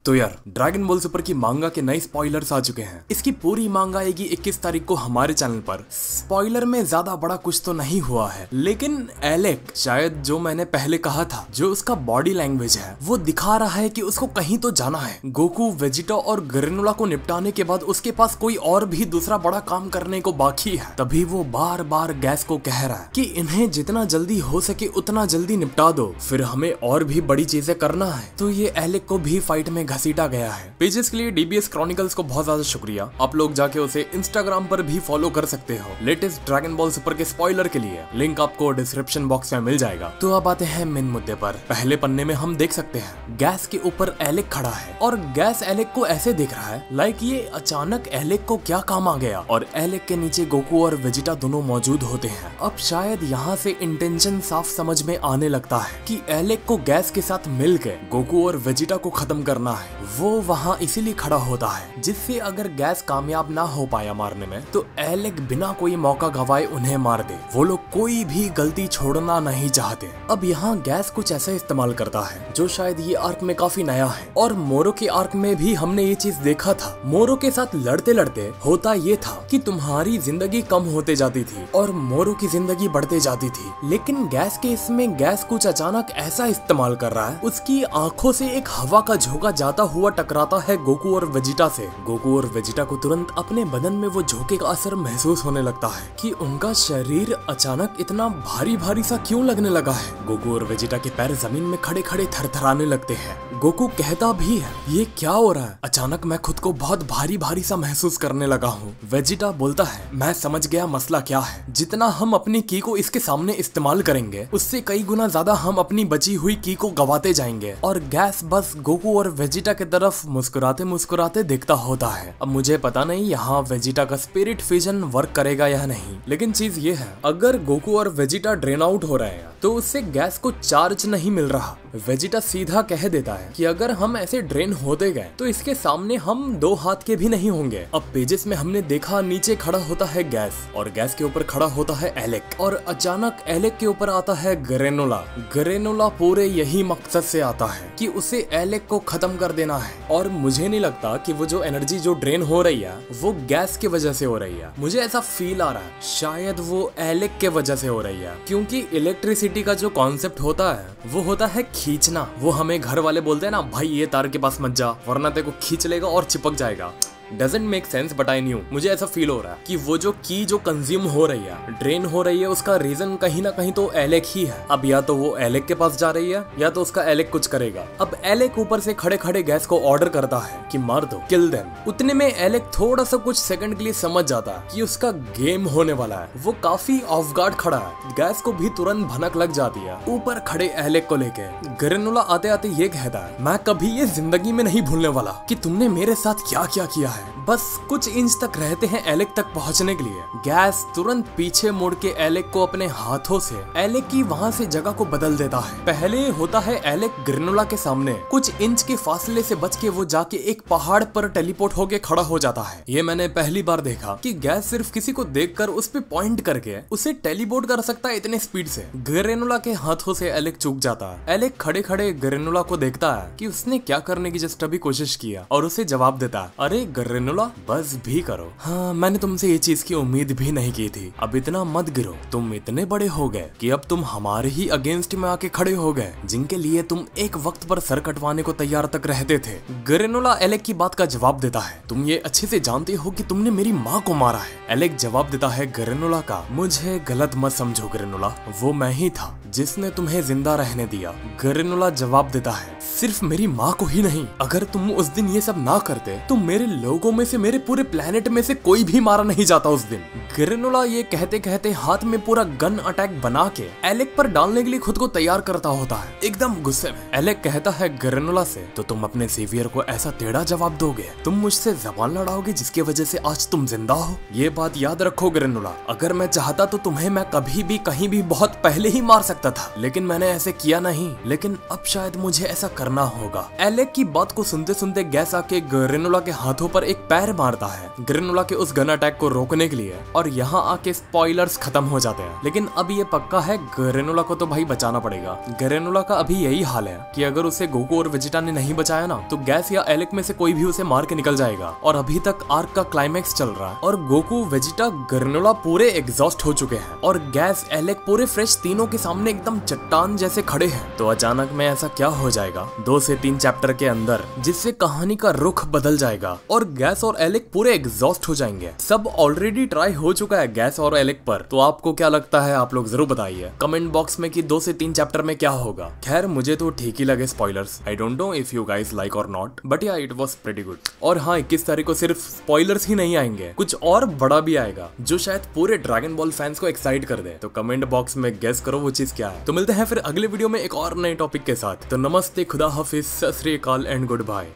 तो यार dragon ball super की मांगा के नए स्पॉइलर्स आ चुके हैं। इसकी पूरी मांगा आएगी 21 तारीख को हमारे चैनल पर। स्पॉइलर में ज्यादा बड़ा कुछ तो नहीं हुआ है, लेकिन एलेक शायद जो मैंने पहले कहा था, जो उसका बॉडी लैंग्वेज है वो दिखा रहा है कि उसको कहीं तो जाना है। गोकू, वेजिटा और ग्रेनुला को निपटाने के बाद उसके पास कोई और भी दूसरा बड़ा काम करने को बाकी है। तभी वो बार बार गैस को कह रहा है कि इन्हें जितना जल्दी हो सके उतना जल्दी निपटा दो, फिर हमें और भी बड़ी चीजें करना है। तो ये एलेक को भी फाइट में घसीटा गया है। पेजेस के लिए डीबीएस क्रॉनिकल्स को बहुत ज्यादा शुक्रिया। आप लोग जाके उसे इंस्टाग्राम पर भी फॉलो कर सकते हो। लेटेस्ट ड्रैगन बॉल सुपर के स्पॉइलर के लिए लिंक आपको डिस्क्रिप्शन बॉक्स में मिल जाएगा। तो अब आते हैं मेन मुद्दे पर। पहले पन्ने में हम देख सकते हैं गैस के ऊपर एलेक खड़ा है और गैस एलेक को ऐसे देख रहा है लाइक ये अचानक एलेक को क्या काम आ गया, और एलेक के नीचे गोकू और वेजिटा दोनों मौजूद होते हैं। अब शायद यहाँ से इंटेंशन साफ समझ में आने लगता है कि एलेक को गैस के साथ मिलकर गोकू और वेजिटा को खत्म करना है। वो वहाँ इसीलिए खड़ा होता है जिससे अगर गैस कामयाब ना हो पाया मारने में तो एलेक बिना कोई मौका गवाए उन्हें मार दे। वो लोग कोई भी गलती छोड़ना नहीं चाहते। अब यहाँ गैस कुछ ऐसा इस्तेमाल करता है जो शायद ये आर्क में काफी नया है, और मोरो के आर्क में भी हमने ये चीज देखा था। मोरो के साथ लड़ते लड़ते होता ये था कि तुम्हारी जिंदगी कम होते जाती थी और मोरो की जिंदगी बढ़ते जाती थी। लेकिन गैस के इसमें गैस कुछ अचानक ऐसा इस्तेमाल कर रहा है, उसकी आंखों से एक हवा का झोंका जाता हुआ टकराता है गोकू और वेजिटा से। गोकू और वेजिटा को तुरंत अपने बदन में वो झोंके का असर महसूस होने लगता है कि उनका शरीर अचानक इतना भारी भारी सा क्यों लगने लगा है। गोकू और वेजिटा के पैर जमीन में खड़े खड़े थरथराने लगते हैं। गोकू कहता भी है ये क्या हो रहा है, अचानक मैं खुद को बहुत भारी भारी सा महसूस करने लगा हूँ। वेजिटा बोलता है मैं समझ गया मसला क्या है, जितना हम अपनी की को इसके सामने इस्तेमाल करेंगे उससे कई गुना ज्यादा हम अपनी बची हुई की को गवाते जाएंगे। और गैस बस गोकू और वेजिटा की तरफ मुस्कुराते मुस्कुराते देखता होता है। अब मुझे पता नहीं यहाँ वेजिटा का स्पिरिट फ्यूजन वर्क करेगा या नहीं, लेकिन चीज ये है अगर गोकू और वेजिटा ड्रेन आउट हो रहे हैं तो उससे गैस को चार्ज नहीं मिल रहा। वेजिटा सीधा कह देता है कि अगर हम ऐसे ड्रेन होते गए तो इसके सामने हम 2 हाथ के भी नहीं होंगे। अब पेजेस में हमने देखा नीचे खड़ा होता है गैस और गैस के ऊपर खड़ा होता है एलेक, और अचानक एलेक के ऊपर आता है ग्रेनुला। ग्रेनुला पूरे यही मकसद से आता है कि उसे एलेक को खत्म कर देना है। और मुझे नहीं लगता कि वो जो एनर्जी जो ड्रेन हो रही है वो गैस की वजह से हो रही है। मुझे ऐसा फील आ रहा है शायद वो एलेक के वजह से हो रही है, क्योंकि इलेक्ट्रिसिटी का जो कॉन्सेप्ट होता है वो होता है खींचना। वो हमें घर वाले बोलते हैं ना, भाई ये तार के पास मत जा वरना तेरे को खींच लेगा और चिपक जाएगा। Doesn't make sense but I knew. मुझे ऐसा फील हो रहा है कि वो जो की जो कंज्यूम हो रही है, ड्रेन हो रही है, उसका रीजन कहीं ना कहीं तो एलेक ही है। अब या तो वो एलेक के पास जा रही है या तो उसका एलेक कुछ करेगा। अब एलेक ऊपर से खड़े खड़े गैस को ऑर्डर करता है कि मार दो, किल देम। उतने में एलेक थोड़ा सा कुछ सेकंड के लिए समझ जाता है कि उसका गेम होने वाला है। वो काफी ऑफ गार्ड खड़ा है। गैस को भी तुरंत भनक लग जाती है ऊपर खड़े एलेक को लेके। ग्रेनुला आते आते ये कहता है मैं कभी ये जिंदगी में नहीं भूलने वाला कि तुमने मेरे साथ क्या क्या किया है। बस कुछ इंच तक रहते हैं एलेक तक पहुंचने के लिए। गैस तुरंत पीछे मुड़ के एलेक को अपने हाथों से एलेक की वहां से जगह को बदल देता है। पहले होता है एलेक ग्रेनुला के सामने, कुछ इंच के फासले से बच के वो जाके एक पहाड़ पर टेलीपोर्ट होके खड़ा हो जाता है। ये मैंने पहली बार देखा कि गैस सिर्फ किसी को देखकर उस पे पॉइंट करके उसे टेलीपोर्ट कर सकता है इतने स्पीड से। ग्रेनुला के हाथों से एलेक चूक जाता है। एलेक खड़े खड़े ग्रेनुला को देखता है कि उसने क्या करने की जस्ट अभी कोशिश किया, और उसे जवाब देता है अरे ग्रेनुला बस भी करो। हाँ, मैंने तुमसे ये चीज की उम्मीद भी नहीं की थी। अब इतना मत गिरो, तुम इतने बड़े हो गए कि अब तुम हमारे ही अगेंस्ट में आके खड़े हो गए, जिनके लिए तुम एक वक्त पर सर कटवाने को तैयार तक रहते थे। ग्रेनुला एलेक की बात का जवाब देता है तुम ये अच्छे से जानते हो कि तुमने मेरी माँ को मारा है। एलेक जवाब देता है ग्रेनुला का मुझे गलत मत समझो ग्रेनुला, वो मैं ही था जिसने तुम्हें जिंदा रहने दिया। ग्रेनुला जवाब देता है सिर्फ मेरी माँ को ही नहीं, अगर तुम उस दिन ये सब ना करते तो मेरे लोगों में से, मेरे पूरे प्लेनेट में से कोई भी मारा नहीं जाता उस दिन। ग्रेनुला ये कहते कहते हाथ में पूरा गन अटैक बना के एलेक पर डालने के लिए खुद को तैयार करता होता है एकदम गुस्से में। एलेक कहता है ग्रेनुला से तो तुम अपने सेवियर को ऐसा टेढ़ा जवाब दोगे, तुम मुझसे जबान लड़ाओगे जिसकी वजह से आज तुम जिंदा हो। ये बात याद रखो ग्रेनुला, अगर मैं चाहता तो तुम्हें मैं कभी भी कहीं भी बहुत पहले ही मार सकता था, लेकिन मैंने ऐसे किया नहीं। लेकिन अब शायद मुझे ऐसा करना होगा। एलेक की बात को सुनते सुनते गैस आके ग्रेनुला के हाथों पर एक पैर फायर मारता है ग्रेनुला के उस गन अटैक को रोकने के लिए, और यहाँ आके स्पॉयलर्स खत्म हो जाते हैं। लेकिन अब ये पक्का है ग्रेनुला को तो भाई बचाना पड़ेगा। ग्रेनुला का अभी यही हाल है कि अगर उसे गोकू और वेजिटा ने नहीं बचाया ना तो गैस या एलेक में से कोई भी उसे मार के निकल जाएगा। और अभी तक आर्क का क्लाइमैक्स चल रहा है और गोकू, वेजिटा, ग्रेनुला पूरे एग्जॉस्ट हो चुके हैं और गैस, एलेक पूरे फ्रेश तीनों के सामने एकदम चट्टान जैसे खड़े हैं। तो अचानक में ऐसा क्या हो जाएगा 2 से 3 चैप्टर के अंदर जिससे कहानी का रुख बदल जाएगा और गैस और एलेक पूरे एग्जॉस्ट हो जाएंगे। सब ऑलरेडी ट्राई हो चुका है गैस और एलेक पर। तो आपको क्या लगता है, आप लोग जरूर बताइए कमेंट बॉक्स में कि 2 से 3 चैप्टर में क्या होगा। खैर मुझे तो ठीक ही लगे spoilers. I don't know if you guys like और नॉट, बट या इट वाज प्रीटी गुड। और हाँ, 21 तारीख को सिर्फ स्पॉयलर्स ही नहीं आएंगे, कुछ और बड़ा भी आएगा जो शायद पूरे ड्रैगन बॉल फैंस को एक्साइट कर दे। तो कमेंट बॉक्स में गेस करो वो चीज क्या है। तो मिलते हैं फिर अगले वीडियो में एक और नए टॉपिक के साथ। तो नमस्ते, खुदा हाफिज, सत श्री अकाल एंड गुड बाय।